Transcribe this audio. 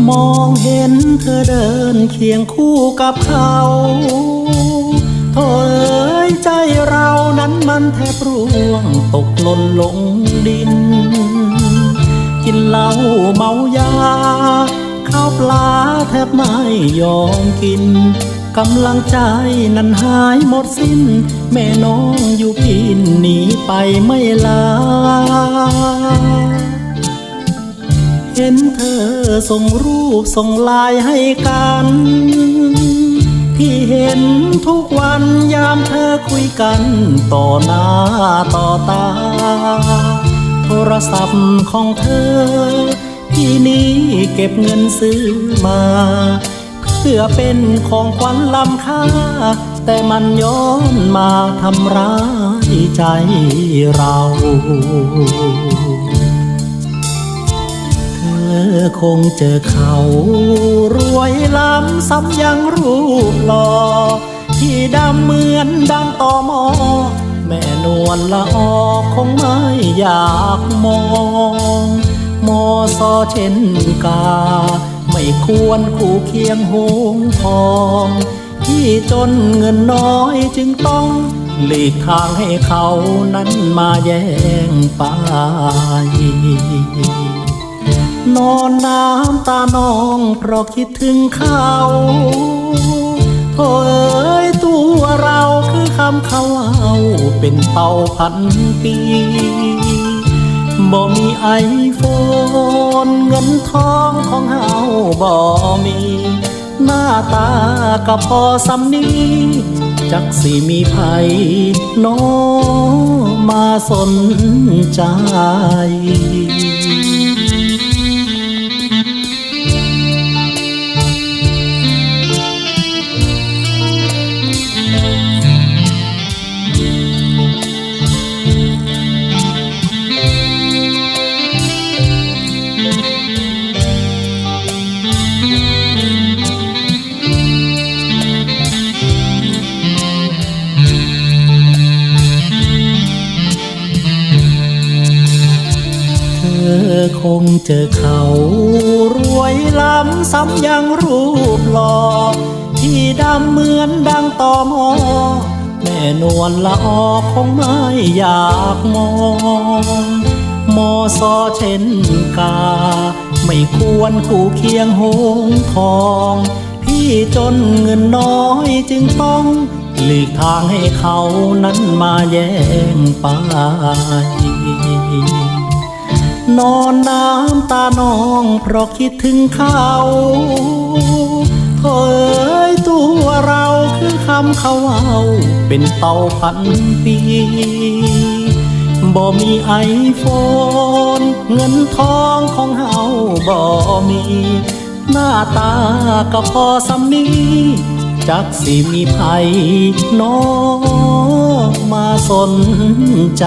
มองเห็นเธอเดินเคียงคู่กับเขาโธ่เอ๋ยใจเรานั้นมันแทบร่วงตกหล่นลงดินกินเหล้าเมายาข้าวปลาแทบไม่ยอมกินกำลังใจนั้นหายหมดสิ้นแม่น้องอยู่กินหนีไปไม่ลาเห็นเธอส่งรูปส่งไลน์ให้กันที่เห็นทุกวันยามเธอคุยกันต่อหน้าต่อตาโทรศัพท์ของเธอที่นี้เก็บเงินซื้อมาเพื่อเป็นของขวัญล้ำค่าแต่มันย้อนมาทำร้ายใจเราเธอคงเจอเขารวยล้ำซ้ำยังรูปหล่อที่ดำเหมือนดังตอมอแม่นวลละออคงไม่อยากมองมอซอเช่นกาไม่ควรคู่เคียงหงทองที่จนเงินน้อยจึงต้องหลีกทางให้เขานั้นมาแย่งไปนอนน้ำตานองเพราะคิดถึงเขาโธ่เอ๋ยตัวเราคือคำเขาเอาเป็นเต่าพันปีบ่มีไอโฟนเงินทองของเฮาบ่มีหน้าตาก็พอสำนี้จักสิมีไผน้อมาสนใจคงเจอเขารวยล้ำซ้ำยังรูปหล่อที่ดำเหมือนดังตอมอแม่นวลละออคงไม่อยากมองมอซอเช่นกาไม่ควรคู่เคียงหงทองพี่จนเงินน้อยจึงต้องหลีกทางให้เขานั้นมาแย่งไปนอนน้ำตานองเพราะคิดถึงเขาโธ่เอ๋ยตัวเราคือคำเขาเอาเป็นเต่าพันปีบ่มีไอโฟนเงินทองของเฮาบ่มีหน้าตาก็พอสำนี้จักสิมีไผน้อมาสนใจ